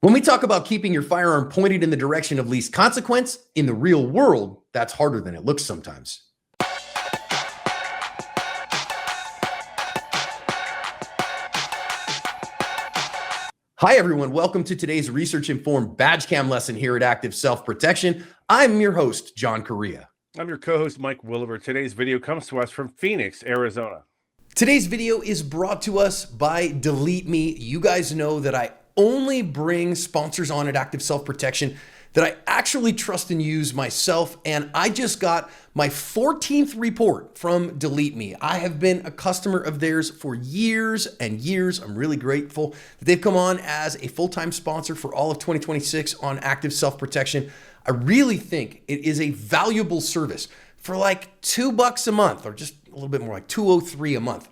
When we talk about keeping your firearm pointed in the direction of least consequence, in the real world, that's harder than it looks sometimes. Hi, everyone. Welcome to today's research-informed badge cam lesson here at Active Self-Protection. I'm your host, John Correa. I'm your co-host, Mike Williver. Today's video comes to us from Phoenix, Arizona. Today's video is brought to us by Delete Me. You guys know that I only bring sponsors on at Active Self-Protection that I actually trust and use myself, and I just got my 14th report from Delete Me. I have been a customer of theirs for years and years. I'm really grateful that they've come on as a full-time sponsor for all of 2026 on Active Self-Protection. I really think it is a valuable service for like $2 a month, or just a little bit more, like $203 a month.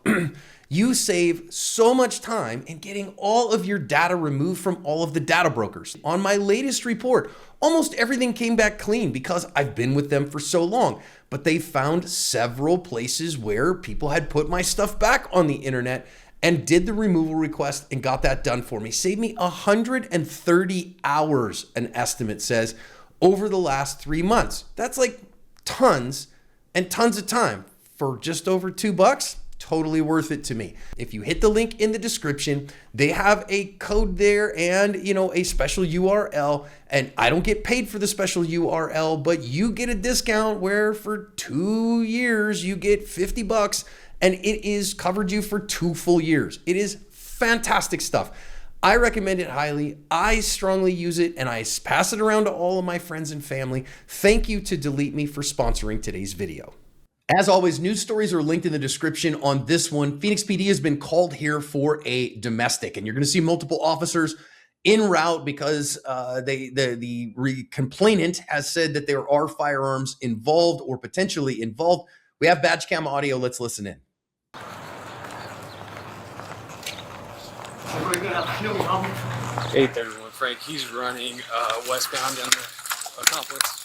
You save so much time in getting all of your data removed from all of the data brokers. On my latest report, almost everything came back clean because I've been with them for so long, but they found several places where people had put my stuff back on the internet and did the removal request and got that done for me. Saved me 130 hours, an estimate says, over the last 3 months. That's like tons and tons of time for just over $2. Totally worth it to me. If you hit the link in the description, they have a code there and a special URL, and I don't get paid for the special URL, but you get a discount where for 2 years you get $50 and it is covered you for 2 full years. It is fantastic stuff. I recommend it highly. I strongly use it and I pass it around to all of my friends and family. Thank you to Delete Me for sponsoring today's video. As always, news stories are linked in the description on this one. Phoenix PD has been called here for a domestic, and you're going to see multiple officers en route because the complainant has said that there are firearms involved or potentially involved. We have badge cam audio. Let's listen in. 831 Frank, he's running westbound down the complex.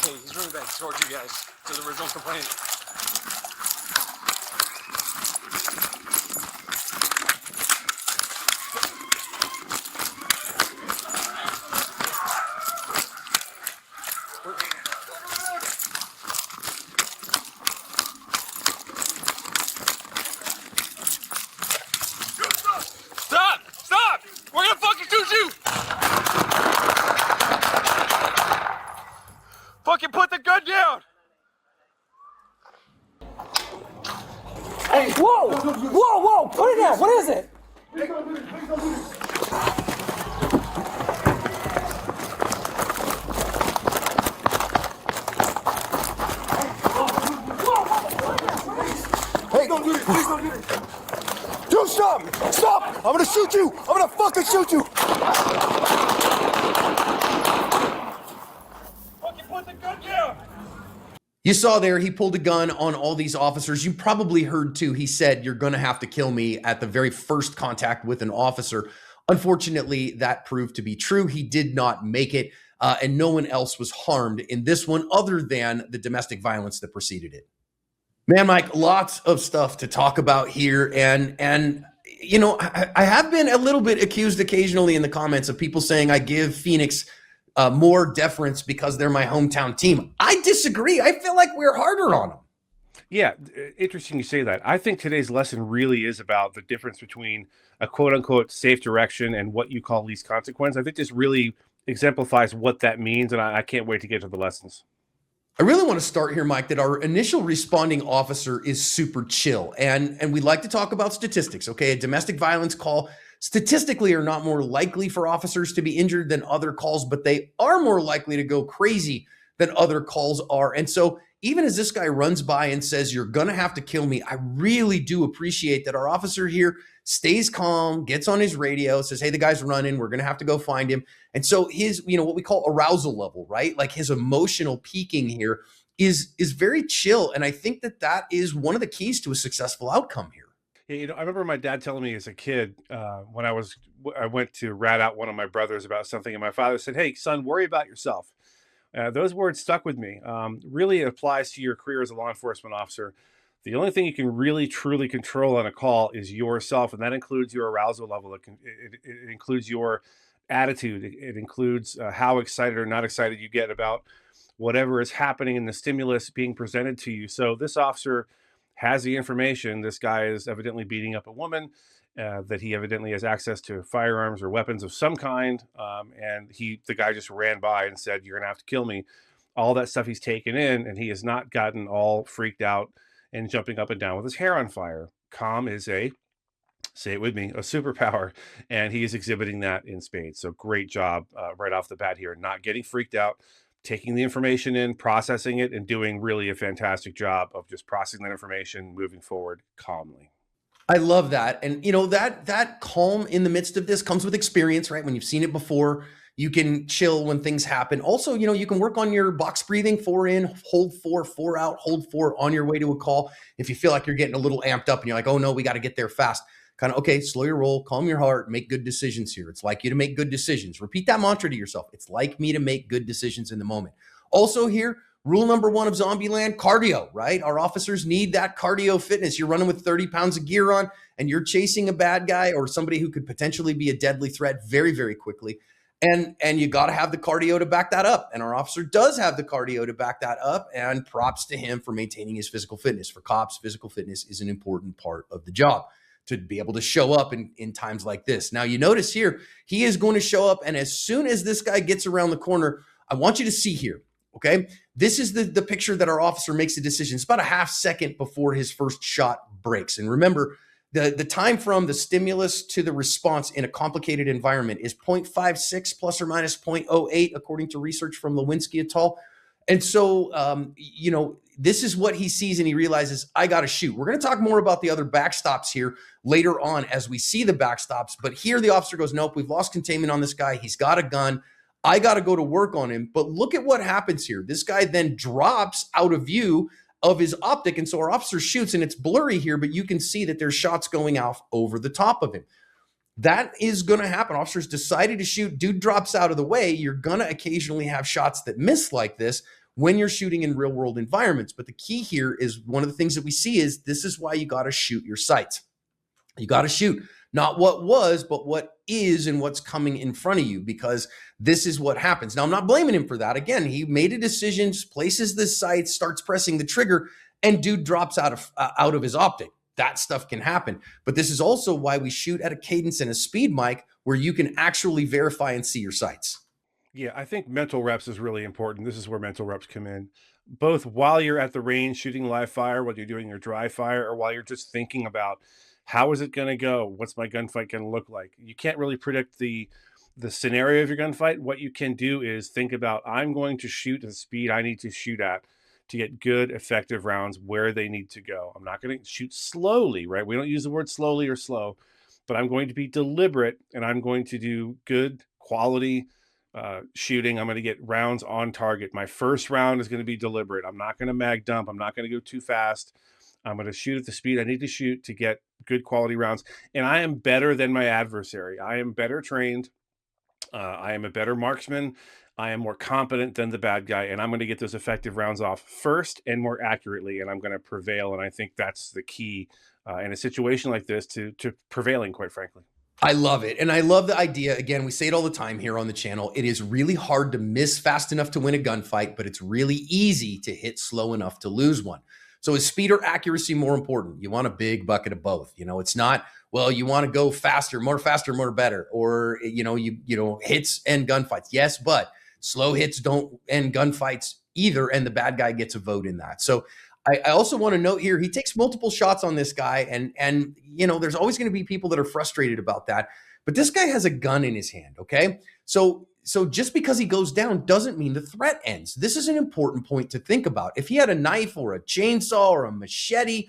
Okay, he's running back towards you guys to the original complaint. Stop! We're gonna fucking shoot you! Fucking put the gun down! Hey, whoa! Put it down. What is it? Hey, don't do it. Please don't do it. Do something. Stop. I'm gonna shoot you. I'm gonna fucking shoot you. Fucking put the gun down! You saw there, he pulled a gun on all these officers. You probably heard too, he said, "You're going to have to kill me" at the very first contact with an officer. Unfortunately, that proved to be true. He did not make it, and no one else was harmed in this one other than the domestic violence that preceded it. Man, Mike, lots of stuff to talk about here. And I have been a little bit accused occasionally in the comments of people saying I give Phoenix more deference because they're my hometown team. I disagree. I feel like we're harder on them. Yeah, interesting you say that. I think today's lesson really is about the difference between a quote-unquote safe direction and what you call least consequence. I think this really exemplifies what that means, and I can't wait to get to the lessons. I really want to start here, Mike, that our initial responding officer is super chill. And we like to talk about statistics, okay? A domestic violence call statistically are not more likely for officers to be injured than other calls, but they are more likely to go crazy than other calls are. And so even as this guy runs by and says, "You're going to have to kill me," I really do appreciate that our officer here stays calm, gets on his radio, says, "Hey, the guy's running. We're going to have to go find him." And so his, what we call arousal level, right? Like his emotional peaking here is very chill. And I think that is one of the keys to a successful outcome here. Yeah, I remember my dad telling me as a kid when I went to rat out one of my brothers about something, and my father said, "Hey, son, worry about yourself." Those words stuck with me. Really it applies to your career as a law enforcement officer. The only thing you can really truly control on a call is yourself, and that includes your arousal level. It includes your attitude. It includes how excited or not excited you get about whatever is happening in the stimulus being presented to you. So this officer has the information. This guy is evidently beating up a woman. That he evidently has access to firearms or weapons of some kind, and the guy just ran by and said, "You're gonna have to kill me." All that stuff he's taken in, and he has not gotten all freaked out and jumping up and down with his hair on fire. Calm is say it with me, a superpower, and he is exhibiting that in spades. So great job right off the bat here, not getting freaked out, taking the information in, processing it, and doing really a fantastic job of just processing that information, moving forward calmly. I love that. And that calm in the midst of this comes with experience, right? When you've seen it before, you can chill when things happen. Also, you can work on your box breathing, 4 in, hold 4, 4 out, hold 4 on your way to a call. If you feel like you're getting a little amped up and you're like, oh no, we got to get there fast. Kind of, okay, slow your roll, calm your heart, make good decisions here. It's like you to make good decisions. Repeat that mantra to yourself. It's like me to make good decisions in the moment. Also here, rule number 1 of Zombieland, cardio, right? Our officers need that cardio fitness. You're running with 30 pounds of gear on and you're chasing a bad guy or somebody who could potentially be a deadly threat very, very quickly. And you got to have the cardio to back that up. And our officer does have the cardio to back that up, and props to him for maintaining his physical fitness. For cops, physical fitness is an important part of the job to be able to show up in times like this. Now you notice here, he is going to show up. And as soon as this guy gets around the corner, I want you to see here. Okay, this is the picture that our officer makes a decision. It's about a half second before his first shot breaks. And remember, the time from the stimulus to the response in a complicated environment is 0.56 plus or minus 0.08, according to research from Lewinsky et al. And so, this is what he sees, and he realizes, I got to shoot. We're going to talk more about the other backstops here later on as we see the backstops. But here the officer goes, nope, we've lost containment on this guy. He's got a gun. I got to go to work on him. But look at what happens here. This guy then drops out of view of his optic. And so our officer shoots, and it's blurry here, but you can see that there's shots going off over the top of him. That is going to happen. Officers decided to shoot. Dude drops out of the way. You're going to occasionally have shots that miss like this when you're shooting in real world environments. But the key here is one of the things that we see is this is why you got to shoot your sights. You got to shoot not what was, but what is and what's coming in front of you, because this is what happens. Now, I'm not blaming him for that. Again, he made a decision, places the sights, starts pressing the trigger, and dude drops out of his optic. That stuff can happen. But this is also why we shoot at a cadence and a speed mic where you can actually verify and see your sights. Yeah, I think mental reps is really important. This is where mental reps come in. Both while you're at the range shooting live fire, while you're doing your dry fire, or while you're just thinking about how is it going to go? What's my gunfight going to look like? You can't really predict the scenario of your gunfight. What you can do is think about, I'm going to shoot at the speed I need to shoot at to get good, effective rounds where they need to go. I'm not going to shoot slowly, right? We don't use the word slowly or slow, but I'm going to be deliberate, and I'm going to do good quality shooting. I'm going to get rounds on target. My first round is going to be deliberate. I'm not going to mag dump. I'm not going to go too fast. I'm going to shoot at the speed I need to shoot to get good quality rounds. And I am better than my adversary. I am better trained. I am a better marksman. I am more competent than the bad guy. And I'm going to get those effective rounds off first and more accurately. And I'm going to prevail. And I think that's the key in a situation like this to prevailing, quite frankly. I love it. And I love the idea. Again, we say it all the time here on the channel. It is really hard to miss fast enough to win a gunfight, but it's really easy to hit slow enough to lose one. So is speed or accuracy more important? You want a big bucket of both. It's not, well, you want to go faster, more better, or, hits and gunfights. Yes, but slow hits don't end gunfights either. And the bad guy gets a vote in that. So I also want to note here, he takes multiple shots on this guy, and there's always going to be people that are frustrated about that. But this guy has a gun in his hand, okay? So just because he goes down doesn't mean the threat ends. This is an important point to think about. If he had a knife or a chainsaw or a machete,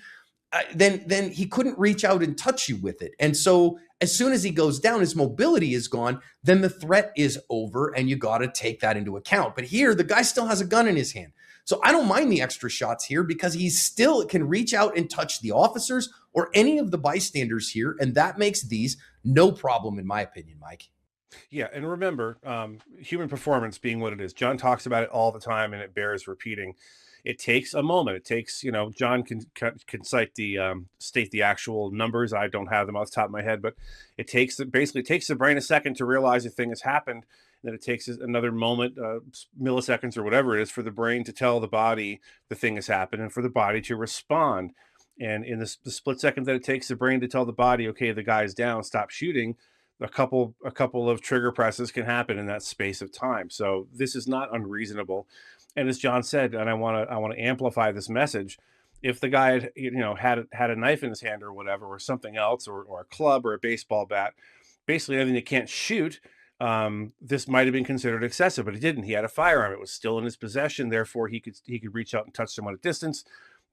then he couldn't reach out and touch you with it. And so as soon as he goes down, his mobility is gone, then the threat is over, and you got to take that into account. But here, the guy still has a gun in his hand. So I don't mind the extra shots here because he still can reach out and touch the officers or any of the bystanders here. And that makes these no problem, in my opinion, Mike. Yeah, and remember, human performance being what it is. John talks about it all the time, and it bears repeating. It takes a moment. It takes, John can cite the state the actual numbers. I don't have them off the top of my head, but basically it takes the brain a second to realize a thing has happened. Then it takes another moment, milliseconds or whatever it is, for the brain to tell the body the thing has happened, and for the body to respond. And in the split second that it takes the brain to tell the body, okay, the guy's down, stop shooting, a couple of trigger presses can happen in that space of time. So this is not unreasonable. And as John said, and I want to amplify this message. If the guy had a knife in his hand or whatever, or something else, or a club or a baseball bat, basically anything that can't shoot, this might have been considered excessive, but he didn't. He had a firearm. It was still in his possession. Therefore, he could reach out and touch someone at distance.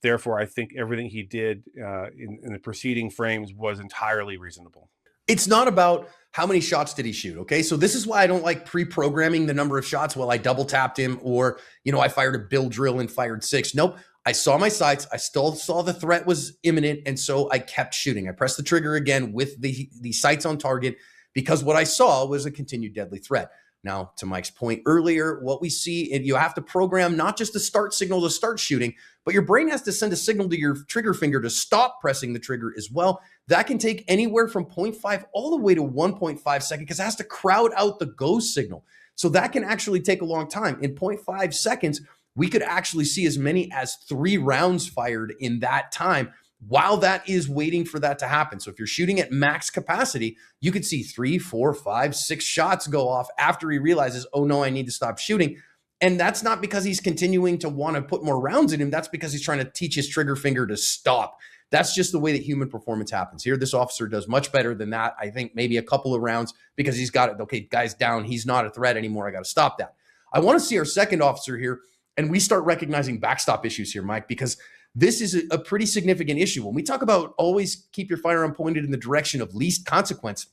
Therefore, I think everything he did in the preceding frames was entirely reasonable. It's not about how many shots did he shoot. Okay. So this is why I don't like pre-programming the number of shots. Well, I double tapped him, or, I fired a bill drill and fired 6. Nope. I saw my sights. I still saw the threat was imminent. And so I kept shooting. I pressed the trigger again with the sights on target, because what I saw was a continued deadly threat. Now, to Mike's point earlier, what we see, you have to program not just the start signal to start shooting, but your brain has to send a signal to your trigger finger to stop pressing the trigger as well. That can take anywhere from 0.5 all the way to 1.5 seconds, because it has to crowd out the go signal. So that can actually take a long time. In 0.5 seconds, we could actually see as many as 3 rounds fired in that time, while that is waiting for that to happen. So if you're shooting at max capacity, you could see 3, 4, 5, 6 shots go off after he realizes, oh no, I need to stop shooting. And that's not because he's continuing to want to put more rounds in him. That's because he's trying to teach his trigger finger to stop. That's just the way that human performance happens. Here, this officer does much better than that. I think maybe a couple of rounds, because he's got it. Okay, guy's down. He's not a threat anymore. I got to stop that. I want to see our second officer here, and we start recognizing backstop issues here, Mike, because this is a pretty significant issue. When we talk about always keep your firearm pointed in the direction of least consequence,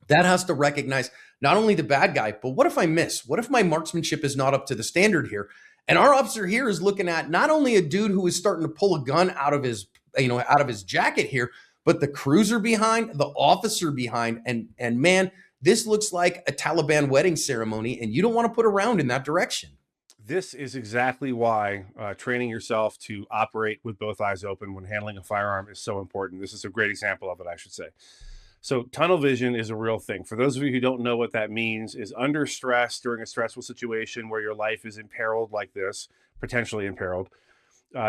that has to recognize not only the bad guy, but what if I miss? What if my marksmanship is not up to the standard here? And our officer here is looking at not only a dude who is starting to pull a gun out of his jacket here, but the cruiser behind, the officer behind, and man, this looks like a Taliban wedding ceremony, and you don't want to put a round in that direction. This is exactly why training yourself to operate with both eyes open when handling a firearm is so important. This is a great example of it, I should say. So tunnel vision is a real thing. For those of you who don't know what that means, is under stress during a stressful situation where your life is imperiled like this, potentially imperiled,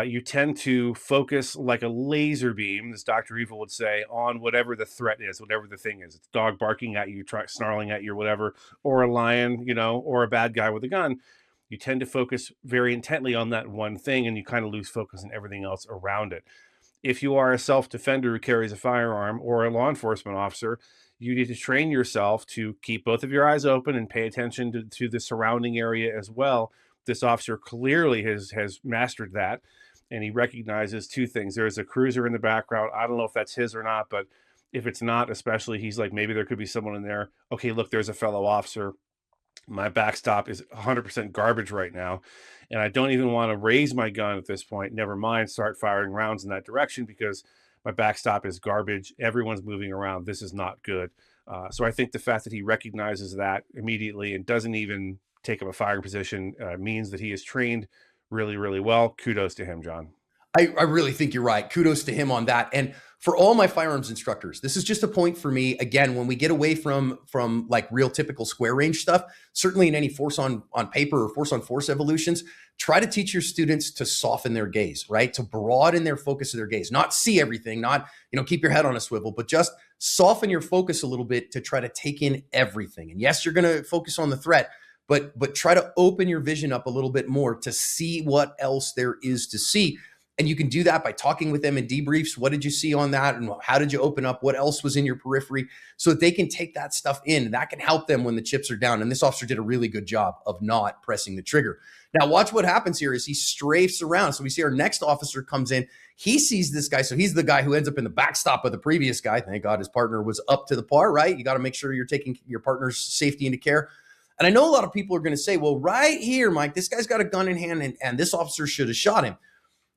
you tend to focus like a laser beam, as Dr. Evil would say, on whatever the threat is, whatever the thing is. It's a dog barking at you, snarling at you or whatever, or a lion, or a bad guy with a gun. You tend to focus very intently on that one thing, and you kind of lose focus on everything else around it. If you are a self-defender who carries a firearm, or a law enforcement officer, you need to train yourself to keep both of your eyes open and pay attention to the surrounding area as well. This officer clearly has mastered that, and he recognizes 2 things. There's a cruiser in the background. I don't know if that's his or not, but if it's not, especially, he's like, maybe there could be someone in there. Okay, look, there's a fellow officer. My backstop is 100% garbage right now, and I don't even want to raise my gun at this point. Never mind start firing rounds in that direction, because my backstop is garbage. Everyone's moving around. This is not good. So I think the fact that he recognizes that immediately and doesn't even take up a firing position means that he is trained really, really well. Kudos to him, John. I really think you're right. Kudos to him on that. And for all my firearms instructors, this is just a point for me. Again, when we get away from like real typical square range stuff, certainly in any force on paper or force on force evolutions, try to teach your students to soften their gaze, right? To broaden their focus of their gaze, not see everything, not, keep your head on a swivel, but just soften your focus a little bit to try to take in everything. And yes, you're going to focus on the threat, but try to open your vision up a little bit more to see what else there is to see. And you can do that by talking with them in debriefs. What did you see on that? And how did you open up? What else was in your periphery? So that they can take that stuff in. That can help them when the chips are down. And this officer did a really good job of not pressing the trigger. Now, watch what happens here is he strafes around. So we see our next officer comes in. He sees this guy. So he's the guy who ends up in the backstop of the previous guy. Thank God his partner was up to the par, right? You got to make sure you're taking your partner's safety into care. And I know a lot of people are going to say, well, right here, Mike, this guy's got a gun in hand and this officer should have shot him.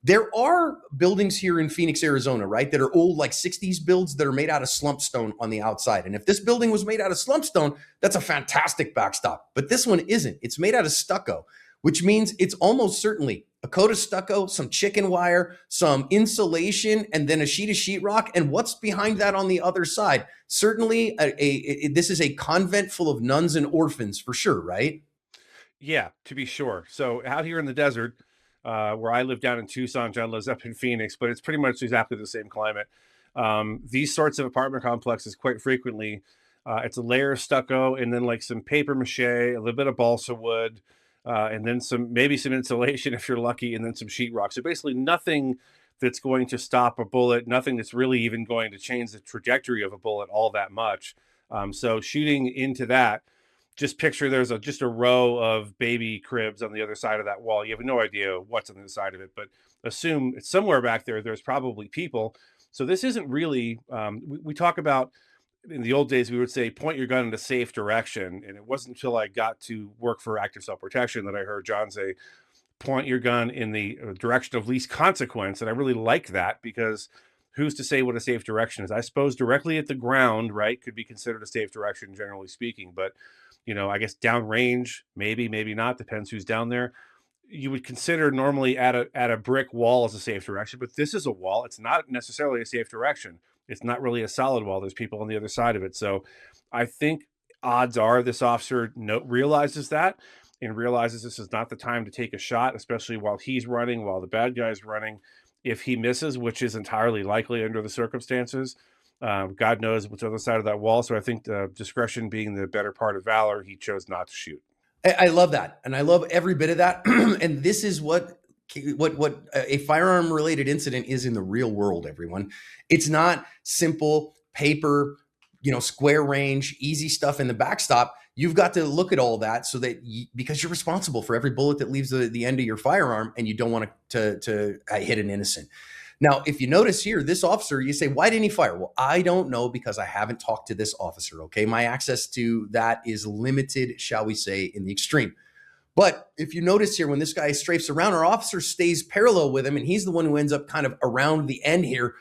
There are buildings here in Phoenix, Arizona, right, that are old, like 60s builds that are made out of slump stone on the outside. And if this building was made out of slump stone, that's a fantastic backstop. But this one isn't. It's made out of stucco, which means it's almost certainly a coat of stucco, some chicken wire, some insulation, and then a sheet of sheetrock. And what's behind that on the other side? Certainly, this is a convent full of nuns and orphans for sure, right? Yeah, to be sure. So out here in the desert, where I live down in Tucson, John lives up in Phoenix, but it's pretty much exactly the same climate. These sorts of apartment complexes quite frequently, it's a layer of stucco and then like some paper mache, a little bit of balsa wood, and then maybe some insulation if you're lucky, and then some sheetrock. So basically nothing that's going to stop a bullet, nothing that's really even going to change the trajectory of a bullet all that much. So shooting into that, just picture there's just a row of baby cribs on the other side of that wall. You have no idea what's on the other side of it, but assume it's somewhere back there. There's probably people. So this isn't really, we talk about in the old days, we would say point your gun in a safe direction. And it wasn't until I got to work for active self protection that I heard John say, point your gun in the direction of least consequence. And I really like that, because who's to say what a safe direction is? I suppose directly at the ground, right, could be considered a safe direction, generally speaking. But, I guess downrange, maybe not, depends who's down there. You would consider normally at a brick wall as a safe direction, but this is a wall. It's not necessarily a safe direction. It's not really a solid wall. There's people on the other side of it. So I think odds are this officer realizes that, and realizes this is not the time to take a shot, especially while he's running, while the bad guy's running. If he misses, which is entirely likely under the circumstances, God knows what's on the other side of that wall. So I think discretion being the better part of valor, he chose not to shoot. I love that, and I love every bit of that. And this is what a firearm related incident is in the real world. Everyone, it's not simple paper, square range, easy stuff in the backstop. You've got to look at all that so that because you're responsible for every bullet that leaves the end of your firearm, and you don't want to hit an innocent. Now, if you notice here, this officer, you say, why didn't he fire? Well, I don't know, because I haven't talked to this officer. Okay. My access to that is limited, shall we say, in the extreme. But if you notice here, when this guy strafes around, our officer stays parallel with him, and he's the one who ends up kind of around the end here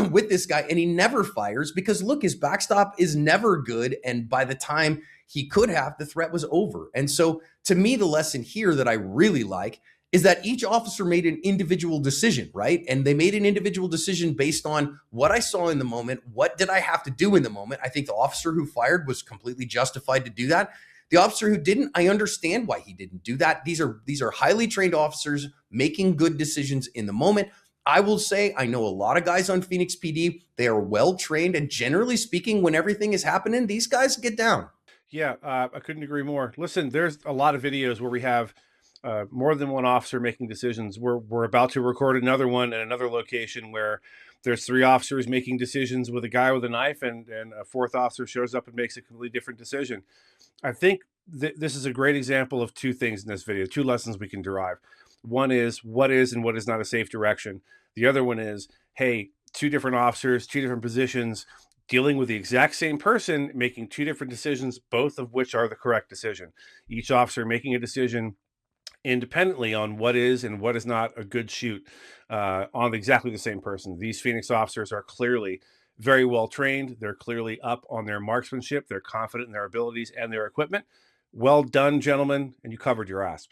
with this guy, and he never fires because, look, his backstop is never good. And by the time he could have, the threat was over. And so to me, the lesson here that I really like is that each officer made an individual decision, right? And they made an individual decision based on what I saw in the moment. What did I have to do in the moment? I think the officer who fired was completely justified to do that. The officer who didn't, I understand why he didn't do that. These are highly trained officers making good decisions in the moment. I will say, I know a lot of guys on Phoenix PD. They are well trained, and generally speaking, when everything is happening, these guys get down. Yeah, I couldn't agree more. Listen, there's a lot of videos where we have more than one officer making decisions. We're about to record another one in another location where there's 3 officers making decisions with a guy with a knife, and a 4th officer shows up and makes a completely different decision. I think this is a great example of 2 things in this video, 2 lessons we can derive. One is what is and what is not a safe direction. The other one is, hey, 2 different officers, 2 different positions, dealing with the exact same person, making 2 different decisions, both of which are the correct decision. Each officer making a decision independently on what is and what is not a good shoot on exactly the same person. These Phoenix officers are clearly very well trained. They're clearly up on their marksmanship. They're confident in their abilities and their equipment. Well done, gentlemen, and you covered your ass.